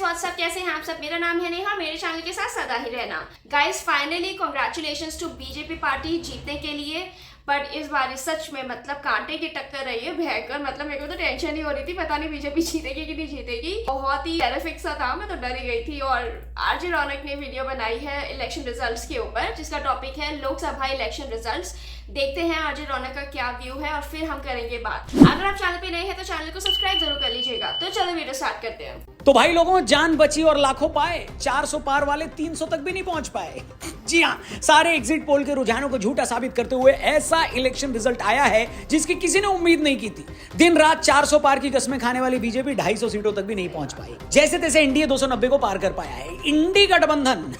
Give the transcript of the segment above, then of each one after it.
WhatsApp, कैसे हैं आप सब। मेरा नाम है नेहा, मेरे चैनल के साथ सदा ही रहना। Guys finally congratulations to BJP party जीतने के लिए। बट इस बार सच में मतलब कांटे की टक्कर रही है, भयंकर। मतलब मेरे को तो टेंशन ही हो रही थी, पता नहीं बीजेपी जीतेगी कि नहीं जीतेगी। बहुत ही टेरिफिक सा था, मैं तो डर ही गई थी। और आरजे रौनक ने वीडियो बनाई है इलेक्शन रिजल्ट्स के ऊपर, जिसका टॉपिक है लोकसभा इलेक्शन रिजल्ट्स। देखते हैं आरजे रौनक का क्या व्यू है और फिर हम करेंगे बात। अगर आप चैनल पे नए हैं तो चैनल को सब्सक्राइब जरूर कर लीजिएगा। तो चलो वीडियो स्टार्ट करते हैं। तो भाई लोगों, जान बची और लाखों पाए। 400 पार वाले 300 तक भी नहीं पहुंच पाए। जी हाँ, सारे एग्जिट पोल के रुझानों को झूठा साबित करते हुए ऐसा इलेक्शन रिजल्ट आया है जिसकी किसी ने उम्मीद नहीं की थी। दिन रात 400 पार की कस्में खाने वाली बीजेपी 250 सीटों तक भी नहीं पहुंच पाई। जैसे तैसे एनडीए 290 को पार कर पाया है। इंडी गठबंधन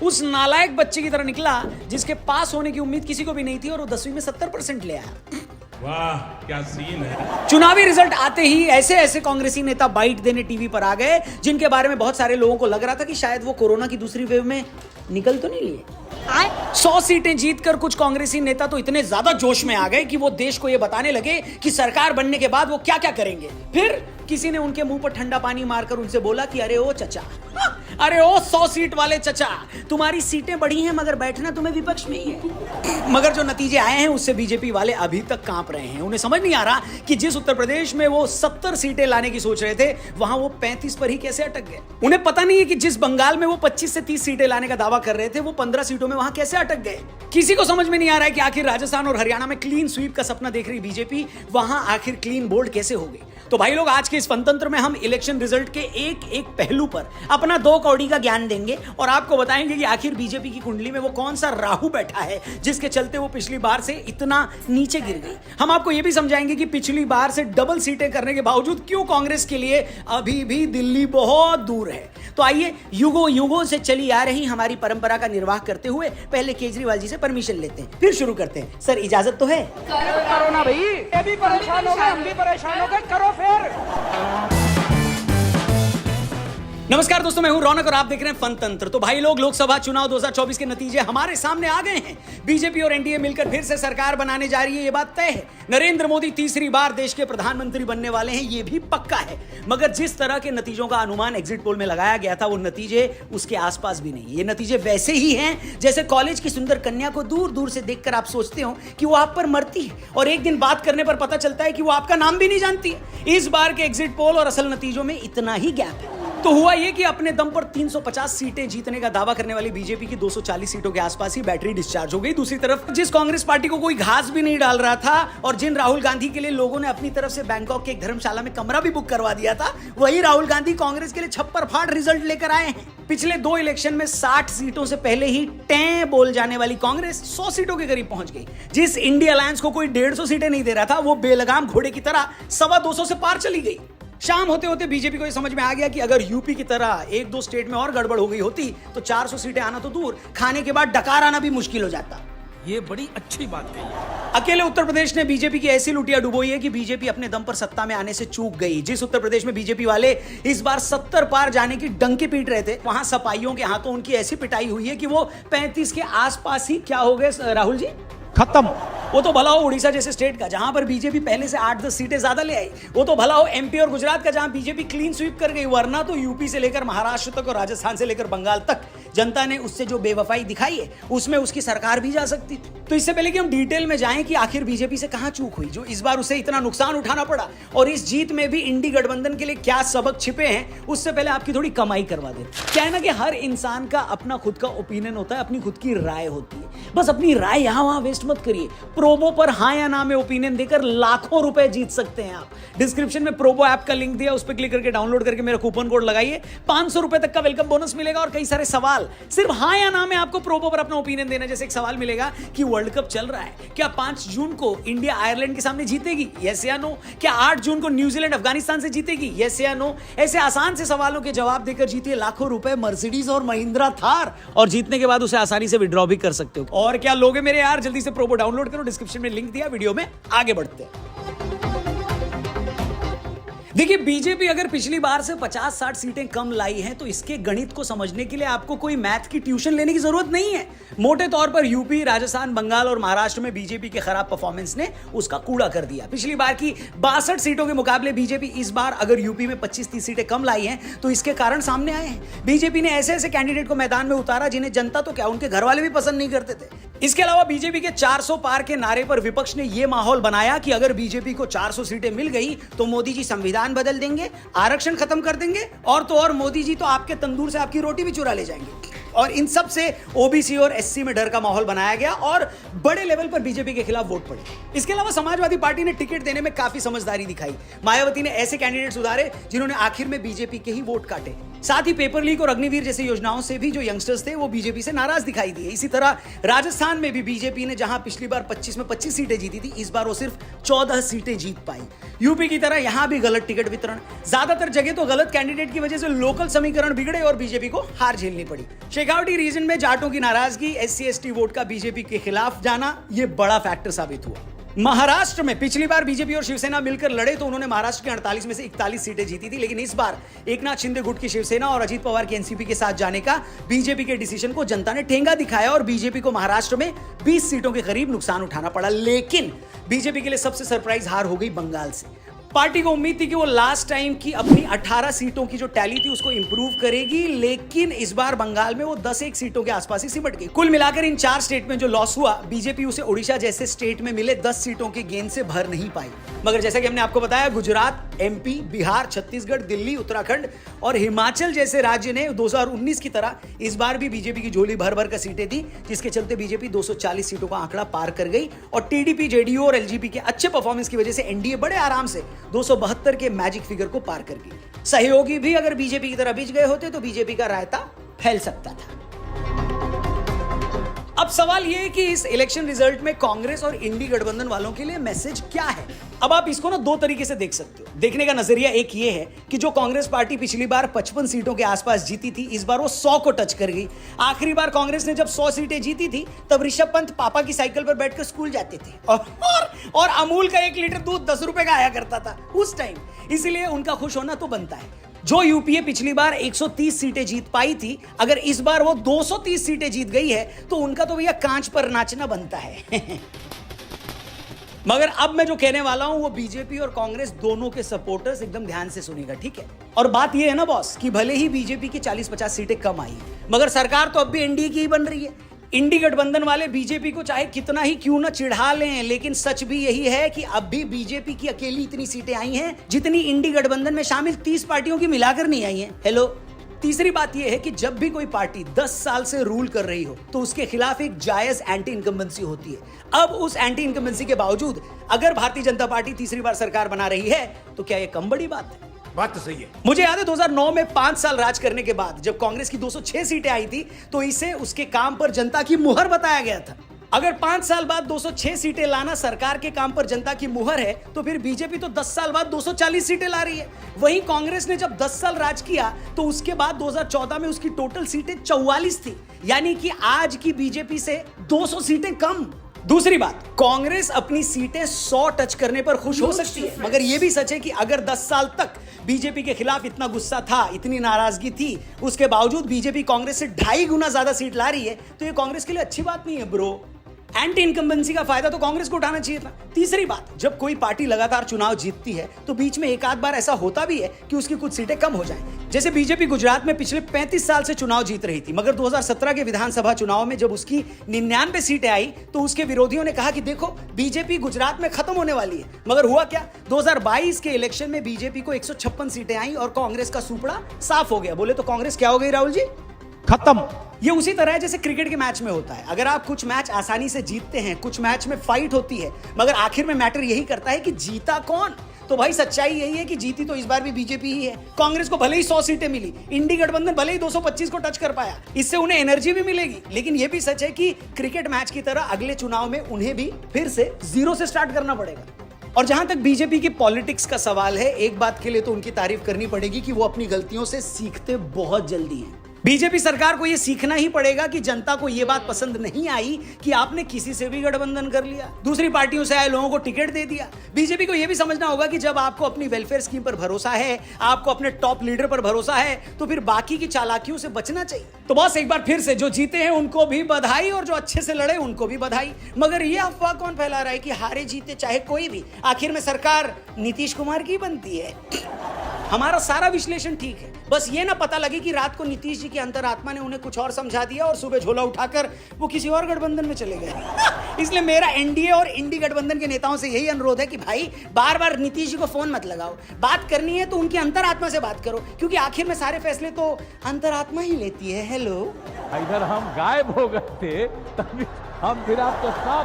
उस नालायक बच्चे की तरह निकला जिसके पास होने की उम्मीद किसी को भी नहीं थी और वो 10वीं में 70% ले आया। वाह क्या सीन है। चुनावी रिजल्ट आते ही ऐसे ऐसे कांग्रेसी नेता बाइट देने टीवी पर आ गए जिनके बारे में बहुत सारे लोगों को लग रहा था कि शायद वो कोरोना की दूसरी वेव में निकल तो नहीं लिए। 100 सीटें जीतकर कुछ कांग्रेसी नेता तो इतने ज्यादा जोश में आ गए कि वो देश को ये बताने लगे कि सरकार बनने के बाद वो क्या क्या करेंगे। फिर किसी ने उनके मुंह पर ठंडा पानी मारकर उनसे बोला कि अरे ओ चचा, अरे ओ 100 सीट वाले चचा, तुम्हारी सीटें बढ़ी हैं मगर बैठना तुम्हें विपक्ष में ही है। मगर जो नतीजे आए हैं उससे बीजेपी वाले अभी तक कांप रहे हैं। उन्हें समझ नहीं आ रहा कि जिस उत्तर प्रदेश में वो 70 सीटें लाने की सोच रहे थे, वहां वो 35 पर ही कैसे अटक गए। उन्हें पता नहीं है कि जिस बंगाल में वो 25 से 30 सीटें लाने का दावा कर रहे थे, वो 15 सीटों में वहां कैसे अटक गए। किसी को समझ में नहीं आ रहा है कि आखिर राजस्थान और हरियाणा में क्लीन स्वीप का सपना देख रही बीजेपी वहां आखिर क्लीन बोल्ड कैसे हो गई। तो भाई लोग, आज के इस फनतंत्र में हम इलेक्शन रिजल्ट के एक एक पहलू पर अपना 2 कौड़ी का ज्ञान देंगे और आपको बताएंगे कि आखिर बीजेपी की कुंडली में वो कौन सा राहु बैठा है जिसके चलते वो पिछली बार से इतना नीचे गिर गई। हम आपको यह भी समझाएंगे कि पिछली बार से डबल सीटें करने के बावजूद क्यों कांग्रेस के लिए अभी भी दिल्ली बहुत दूर है। तो आइए, युगों युगों से चली आ रही हमारी परंपरा का निर्वाह करते हुए पहले केजरीवाल जी से परमिशन लेते हैं, फिर शुरू करते हैं। सर, इजाजत तो है? करो ना भाई, ये भी परेशान हो गए, हम भी परेशान हो गए, करो फिर। नमस्कार दोस्तों, मैं हूं रौनक और आप देख रहे हैं फन तंत्र। तो भाई लोग, लोकसभा चुनाव 2024 के नतीजे हमारे सामने आ गए हैं। बीजेपी और एनडीए मिलकर फिर से सरकार बनाने जा रही है, ये बात तय है। नरेंद्र मोदी तीसरी बार देश के प्रधानमंत्री बनने वाले हैं, ये भी पक्का है। मगर जिस तरह के नतीजों का अनुमान एग्जिट पोल में लगाया गया था, वो नतीजे उसके आसपास भी नहीं। ये नतीजे वैसे ही हैं जैसे कॉलेज की सुंदर कन्या को दूर दूर से देखकर आप सोचते हो कि वो आप पर मरती है और एक दिन बात करने पर पता चलता है कि वो आपका नाम भी नहीं जानती है। इस बार के एग्जिट पोल और असल नतीजों में इतना ही गैप है। तो हुआ ये कि अपने दम पर 350 सीटें जीतने का दावा करने वाली बीजेपी की 240 सीटों के आसपास ही बैटरी डिस्चार्ज हो गई। दूसरी तरफ जिस कांग्रेस पार्टी को कोई घास भी नहीं डाल रहा था और जिन राहुल गांधी के लिए लोगों ने अपनी तरफ से बैंकॉक के एक धर्मशाला में कमरा भी बुक करवा दिया था, वही राहुल गांधी कांग्रेस के लिए छप्पर फाड़ रिजल्ट लेकर आए हैं। पिछले 2 इलेक्शन में 60 सीटों से पहले ही टें बोल जाने वाली कांग्रेस 100 सीटों के करीब पहुंच गई। जिस इंडिया अलायंस को कोई 150 सीटें नहीं दे रहा था, वो बेलगाम घोड़े की तरह 225 से पार चली गई। शाम होते होते बीजेपी को यह समझ में आ गया कि अगर यूपी की तरह 1-2 स्टेट में और गड़बड़ हो गई होती तो 400 सीटें आना तो दूर, खाने के बाद डकार आना भी मुश्किल हो जाता। ये बड़ी अच्छी बात कही है। अकेले उत्तर प्रदेश ने बीजेपी की ऐसी लुटिया डुबोई है कि बीजेपी अपने दम पर सत्ता में आने से चूक गई। जिस उत्तर प्रदेश में बीजेपी वाले इस बार 70 पार जाने की डंकी पीट रहे थे, वहां सपाइयों के हाथों उनकी ऐसी पिटाई हुई है कि वो 35 के आसपास ही क्या हो गए राहुल जी, खत्म। वो तो भला हो उड़ीसा जैसे स्टेट का, जहां पर बीजेपी पहले से 8-10 सीटें ज्यादा ले आई। वो तो भला हो एमपी और गुजरात का, जहां बीजेपी क्लीन स्वीप कर गई। वरना तो यूपी से लेकर महाराष्ट्र तक और राजस्थान से लेकर बंगाल तक जनता ने उससे जो बेवफाई दिखाई है, उसमें उसकी सरकार भी जा सकती थी। तो इससे पहले कि हम डिटेल में जाएं कि आखिर बीजेपी से कहां चूक हुई जो इस बार उसे इतना नुकसान उठाना पड़ा और इस जीत में भी इंडी गठबंधन के लिए क्या सबक छिपे हैं, उससे पहले आपकी थोड़ी कमाई करवा दें। क्या है ना कि हर इंसान का अपना खुद का ओपिनियन होता है, अपनी खुद की राय होती है। बस अपनी राय यहां वहां वेस्ट मत करिए। प्रोबो पर हाँ या ना में ओपिनियन देकर लाखों रुपए जीत सकते हैं आप। डिस्क्रिप्शन में प्रोबो ऐप का लिंक दिया, उस पर क्लिक करके डाउनलोड करके मेरा कूपन कोड लगाइए, 500 रुपए तक का वेलकम बोनस मिलेगा और कई सारे सवाल। सिर्फ हाँ या ना में आपको प्रोबो पर अपना ओपिनियन देना। जैसे एक सवाल मिलेगा कि वर्ल्ड कप चल रहा है, क्या 5 जून को इंडिया आयरलैंड के सामने जीतेगी, यस या नो? क्या 8 जून को न्यूजीलैंड अफगानिस्तान से जीतेगी, यस या नो? ऐसे आसान से सवालों के जवाब देकर जीतिए लाखों रुपए मर्सिडीज और महिंद्रा थार, और जीतने के बाद उसे आसानी से विड्रॉ भी कर सकते हो। और क्या लोगे मेरे यार, जल्दी से प्रोबो डाउनलोड करो, डिस्क्रिप्शन में लिंक दिया, वीडियो में आगे बढ़ते हैं। देखिए, बीजेपी अगर पिछली बार से 50-60 सीटें कम लाई हैं तो इसके गणित को समझने के लिए आपको कोई मैथ की ट्यूशन लेने की जरूरत नहीं है। मोटे तौर पर यूपी, राजस्थान, बंगाल और महाराष्ट्र में बीजेपी के खराब परफॉर्मेंस ने उसका कूड़ा कर दिया। पिछली बार की 62 सीटों के मुकाबले बीजेपी इस बार अगर यूपी में 25-30 सीटें कम लाई हैं तो इसके कारण सामने आए हैं। बीजेपी ने ऐसे ऐसे कैंडिडेट को मैदान में उतारा जिन्हें जनता तो क्या, उनके घर वाले भी पसंद नहीं करते थे। इसके अलावा बीजेपी के 400 पार के नारे पर विपक्ष ने यह माहौल बनाया कि अगर बीजेपी को 400 सीटें मिल गई तो मोदी जी संविधान बदल देंगे, आरक्षण खत्म कर देंगे और तो और मोदी जी तो आपके तंदूर से आपकी रोटी भी चुरा ले जाएंगे। और इन सब से ओबीसी और एससी में डर का माहौल बनाया गया और बड़े लेवल पर बीजेपी के खिलाफ वोट पड़े। इसके अलावा समाजवादी पार्टी ने टिकट देने में काफी समझदारी दिखाई। मायावती ने ऐसे कैंडिडेट्स उतारे जिन्होंने आखिर में बीजेपी के ही वोट काटे। साथ ही पेपर लीक और अग्निवीर जैसी योजनाओं से भी जो यंगस्टर्स थे वो बीजेपी से नाराज दिखाई दिए। इसी तरह राजस्थान में भी बीजेपी ने जहां पिछली बार 25 में 25 सीटें जीती थी, इस बार वो सिर्फ 14 सीटें जीत पाई। यूपी की तरह यहां भी गलत टिकट वितरण, ज्यादातर जगह तो गलत कैंडिडेट की वजह से लोकल समीकरण बिगड़े और बीजेपी को हार झेलनी पड़ी। शेखावटी रीजन में जाटों की नाराजगी, एससी एसटी वोट का बीजेपी के खिलाफ जाना, यह बड़ा फैक्टर साबित हुआ। महाराष्ट्र में पिछली बार बीजेपी और शिवसेना मिलकर लड़े तो उन्होंने महाराष्ट्र के 48 में से 41 सीटें जीती थी, लेकिन इस बार एकनाथ शिंदे गुट की शिवसेना और अजीत पवार की एनसीपी के साथ जाने का बीजेपी के डिसीजन को जनता ने ठेंगा दिखाया और बीजेपी को महाराष्ट्र में 20 सीटों के करीब नुकसान उठाना पड़ा। लेकिन बीजेपी के लिए सबसे सरप्राइज हार हो गई बंगाल से। पार्टी को उम्मीद थी कि वो लास्ट टाइम की अपनी 18 सीटों की जो टैली थी उसको इंप्रूव करेगी, लेकिन इस बार बंगाल में वो 10-1 सीटों के आसपास ही सिमट गई। कुल मिलाकर इन 4 स्टेट में जो लॉस हुआ, बीजेपी उसे ओडिशा जैसे स्टेट में मिले 10 सीटों के गेन से भर नहीं पाई। मगर जैसा कि हमने आपको बताया, गुजरात, एमपी, बिहार, छत्तीसगढ़, दिल्ली, उत्तराखंड और हिमाचल जैसे राज्य ने 2019 की तरह इस बार भी बीजेपी की झोली भर भर कर सीटें दी, जिसके चलते बीजेपी 240 सीटों का आंकड़ा पार कर गई और टीडीपी, जेडीयू और एलजेपी के अच्छे परफॉर्मेंस की वजह से एनडीए बड़े आराम से 272 के मैजिक फिगर को पार कर गई। सहयोगी भी अगर बीजेपी की तरह बिछ गए होते तो बीजेपी का रायता फैल सकता था। अब सवाल यह है कि इस इलेक्शन रिजल्ट में कांग्रेस और इंडी गठबंधन वालों के लिए मैसेज क्या है। अब आप इसको ना 2 तरीके से देख सकते हो। देखने का नजरिया एक ये है कि जो कांग्रेस पार्टी पिछली बार 55 सीटों के आसपास जीती थी, इस बार वो 100 को टच कर गई। आखिरी बार कांग्रेस ने जब 100 सीटें जीती थी तब ऋषभ पंत पापा की साइकिल पर बैठकर स्कूल जाते थे और अमूल का 1 लीटर दूध 10 रुपए का आया करता था उस टाइम। इसलिए उनका खुश होना तो बनता है। जो यूपीए पिछली बार 130 सीटें जीत पाई थी, अगर इस बार वो 230 सीटें जीत गई है तो उनका तो भैया कांच पर नाचना बनता है। मगर अब मैं जो कहने वाला हूं वो बीजेपी और कांग्रेस दोनों के सपोर्टर्स एकदम ध्यान से सुनेगा, ठीक है। और बात ये है ना बॉस कि भले ही बीजेपी की 40-50 सीटें कम आई मगर सरकार तो अब भी एनडीए की ही बन रही है। इंडी गठबंधन वाले बीजेपी को चाहे कितना ही क्यों ना चिढ़ा लें, लेकिन सच भी यही है कि अब भी बीजेपी की अकेली इतनी सीटें आई हैं जितनी इंडी गठबंधन में शामिल 30 पार्टियों की मिलाकर नहीं आई हैं। हेलो। तीसरी बात यह है कि जब भी कोई पार्टी 10 साल से रूल कर रही हो तो उसके खिलाफ एक जायज एंटी इनकम्बेंसी होती है। अब उस एंटी इनकम्बेंसी के बावजूद अगर भारतीय जनता पार्टी तीसरी बार सरकार बना रही है तो क्या यह कम बड़ी बात है? बात तो सही है। मुझे याद है 2009 में 5 साल राज करने के बाद जब कांग्रेस की 206 सीटें आई थी तो इसे उसके काम पर जनता की मुहर बताया गया था। अगर 5 साल बाद 206 सीटें लाना सरकार के काम पर जनता की मुहर है तो फिर बीजेपी तो 10 साल बाद 240 सीटें ला रही है। वहीं कांग्रेस ने जब 10 साल राज किया तो उसके बाद 2014 में उसकी टोटल सीटें 44 थी, यानी कि आज की बीजेपी से 200 सीटें कम। दूसरी बात, कांग्रेस अपनी सीटें 100 टच करने पर खुश हो सकती है, मगर यह भी सच है कि अगर 10 साल तक बीजेपी के खिलाफ इतना गुस्सा था, इतनी नाराजगी थी, उसके बावजूद बीजेपी कांग्रेस से 2.5 गुना ज्यादा सीट ला रही है तो यह कांग्रेस के लिए अच्छी बात नहीं है ब्रो। एंटी इनकम्बेंसी का फायदा तो कांग्रेस को उठाना चाहिए था। तीसरी बात, जब कोई पार्टी लगातार चुनाव जीतती है तो बीच में एक आध बार ऐसा होता भी है कि उसकी कुछ सीटें कम हो जाएं। जैसे बीजेपी गुजरात में पिछले 35 साल से चुनाव जीत रही थी, मगर 2017 के विधानसभा चुनाव में जब उसकी 99 सीटें आई तो उसके विरोधियों ने कहा कि देखो बीजेपी गुजरात में खत्म होने वाली है। मगर हुआ क्या? 2022 के इलेक्शन में बीजेपी को 156 सीटें आई और कांग्रेस का सुपड़ा साफ हो गया। बोले तो कांग्रेस क्या हो गई राहुल जी? खत्म। ये उसी तरह है जैसे क्रिकेट के मैच में होता है। अगर आप कुछ मैच आसानी से जीतते हैं, कुछ मैच में फाइट होती है, मगर आखिर में मैटर यही करता है कि जीता कौन। तो भाई सच्चाई यही है कि जीती तो इस बार भी बीजेपी ही है। कांग्रेस को भले ही 100 सीटें मिली, इंडी गठबंधन भले ही 225 को टच कर पाया, इससे उन्हें एनर्जी भी मिलेगी, लेकिन यह भी सच है कि क्रिकेट मैच की तरह अगले चुनाव में उन्हें भी फिर से 0 से स्टार्ट करना पड़ेगा। और जहां तक बीजेपी की पॉलिटिक्स का सवाल है, एक बात के लिए तो उनकी तारीफ करनी पड़ेगी कि वो अपनी गलतियों से सीखते बहुत जल्दी हैं। बीजेपी सरकार को यह सीखना ही पड़ेगा कि जनता को यह बात पसंद नहीं आई कि आपने किसी से भी गठबंधन कर लिया, दूसरी पार्टियों से आए लोगों को टिकट दे दिया। बीजेपी को यह भी समझना होगा कि जब आपको अपनी वेलफेयर स्कीम पर भरोसा है, आपको अपने टॉप लीडर पर भरोसा है, तो फिर बाकी की चालाकियों से बचना चाहिए। तो बॉस एक बार फिर से जो जीते हैं उनको भी बधाई और जो अच्छे से लड़े उनको भी बधाई। मगर यह अफवाह कौन फैला रहा है कि हारे जीते चाहे कोई भी, आखिर में सरकार नीतीश कुमार की बनती है? हमारा सारा विश्लेषण ठीक है, बस ये ना पता लगे कि रात को नीतीश जी की अंतरात्मा ने उन्हें कुछ और समझा दिया और सुबह झोला उठाकर वो किसी और गठबंधन में चले गए। इसलिए मेरा एनडीए और इंडी गठबंधन के नेताओं से यही अनुरोध है कि भाई बार बार नीतीश जी को फोन मत लगाओ, बात करनी है तो उनकी अंतरात्मा से बात करो, क्योंकि आखिर में सारे फैसले तो अंतरात्मा ही लेती है। हेलो, इधर हम गायब हो गए थे तभी हम फिर आपको साथ।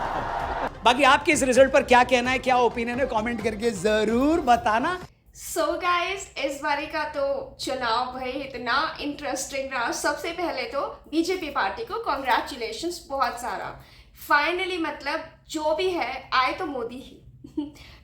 बाकी आपके इस रिजल्ट पर क्या कहना है, क्या ओपिनियन है, कमेंट करके जरूर बताना। सो गाइस, इस बारी का तो चुनाव भाई इतना इंटरेस्टिंग रहा। सबसे पहले तो बीजेपी पार्टी को कॉन्ग्रेचुलेशंस बहुत सारा। फाइनली मतलब जो भी है आए तो मोदी ही।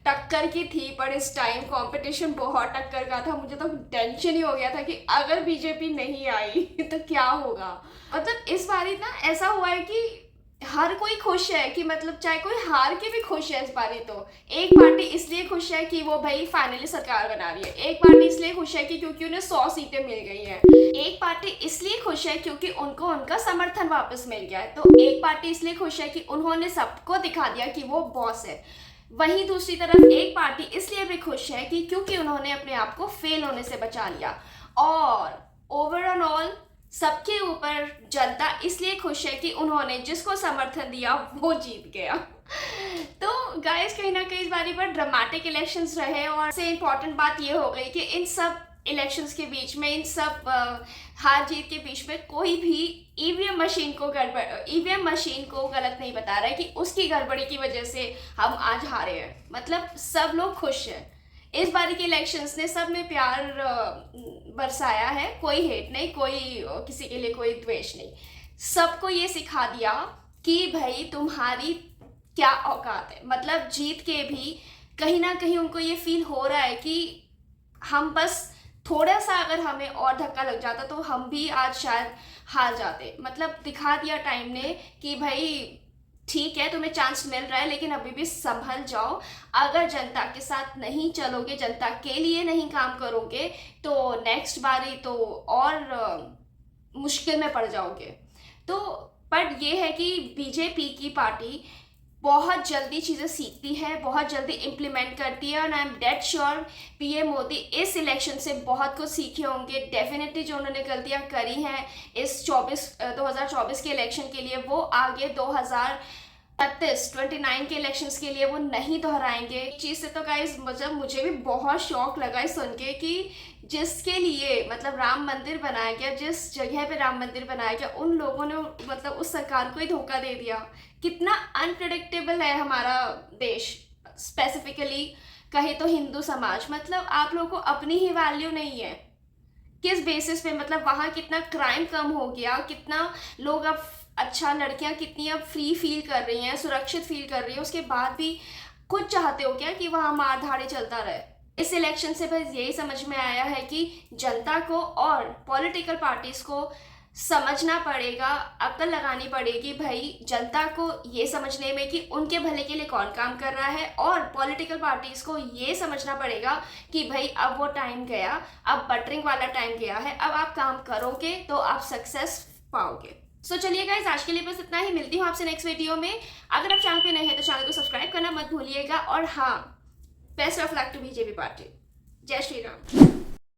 टक्कर की थी, पर इस टाइम कंपटीशन बहुत टक्कर का था। मुझे तो टेंशन ही हो गया था कि अगर बीजेपी नहीं आई तो क्या होगा। मतलब इस बारी ना ऐसा हुआ है कि हर कोई खुश है कि मतलब चाहे कोई हार के भी खुश है इस बारी। तो एक पार्टी इसलिए खुश है कि वो भाई फाइनली सरकार बना रही है, एक पार्टी इसलिए खुश है कि क्योंकि उन्हें 100 सीटें मिल गई हैं, एक पार्टी इसलिए खुश है क्योंकि उनको उनका समर्थन वापस मिल गया है, तो एक पार्टी इसलिए खुश है कि उन्होंने सबको दिखा दिया कि वो बॉस है। वहीं दूसरी तरफ एक पार्टी इसलिए भी खुश है कि क्योंकि उन्होंने अपने आप को फेल होने से बचा लिया। और ओवरऑल सबके ऊपर जनता इसलिए खुश है कि उन्होंने जिसको समर्थन दिया वो जीत गया। तो गाइस कहीं ना कहीं इस बारी पर ड्रामेटिक इलेक्शंस रहे, और से इम्पॉर्टेंट बात ये हो गई कि इन सब इलेक्शंस के बीच में, इन सब हार जीत के बीच में कोई भी ईवीएम मशीन को गलत नहीं बता रहा है कि उसकी गड़बड़ी की वजह से हम आज हारे हैं। मतलब सब लोग खुश हैं। इस बारी के इलेक्शंस ने सब में प्यार बरसाया है, कोई हेट नहीं, कोई किसी के लिए कोई द्वेष नहीं। सबको ये सिखा दिया कि भाई तुम्हारी क्या औकात है। मतलब जीत के भी कहीं ना कहीं उनको ये फील हो रहा है कि हम बस थोड़ा सा अगर हमें और धक्का लग जाता तो हम भी आज शायद हार जाते। मतलब दिखा दिया टाइम ने कि भाई ठीक है तुम्हें चांस मिल रहा है, लेकिन अभी भी संभल जाओ। अगर जनता के साथ नहीं चलोगे, जनता के लिए नहीं काम करोगे, तो नेक्स्ट बारी तो और मुश्किल में पड़ जाओगे। तो पर ये है कि बीजेपी की पार्टी बहुत जल्दी चीज़ें सीखती है, बहुत जल्दी इम्प्लीमेंट करती है, और I am dead sure PM Modi इस इलेक्शन से बहुत कुछ सीखे होंगे। डेफिनेटली जो उन्होंने गलतियां करी हैं इस 2024 के इलेक्शन के लिए, वो आगे 2029 के इलेक्शंस के लिए वो नहीं दोहराएंगे। इस चीज़ से तो गाइस मतलब मुझे भी बहुत शौक लगा इस सुन के कि जिसके लिए मतलब राम मंदिर बनाया गया, जिस जगह पे राम मंदिर बनाया गया, उन लोगों ने मतलब उस सरकार को ही धोखा दे दिया। कितना अनप्रेडिक्टेबल है हमारा देश, स्पेसिफिकली कहे तो हिंदू समाज। मतलब आप लोगों को अपनी ही वैल्यू नहीं है, किस बेसिस पे? मतलब वहाँ कितना क्राइम कम हो गया, कितना लोग अब अच्छा, लड़कियाँ कितनी अब फ्री फील कर रही हैं, सुरक्षित फील कर रही हैं, उसके बाद भी खुद चाहते हो क्या कि वहाँ मार धाड़े चलता रहे? इस इलेक्शन से बस यही समझ में आया है कि जनता को और पॉलिटिकल पार्टीज को समझना पड़ेगा, अक्ल लगानी पड़ेगी भाई जनता को ये समझने में कि उनके भले के लिए कौन काम कर रहा है, और पॉलिटिकल पार्टीज को ये समझना पड़ेगा कि भाई अब वो टाइम गया, अब बटरिंग वाला टाइम गया है, अब आप काम करोगे तो आप सक्सेस पाओगे। सो चलिए गाइस, आज के लिए बस इतना ही। मिलती हूँ आपसे नेक्स्ट वीडियो में। अगर आप चैनल पे नए हैं तो चैनल को सब्सक्राइब करना मत भूलिएगा, और हाँ, best of luck to BJP party. जय श्री राम।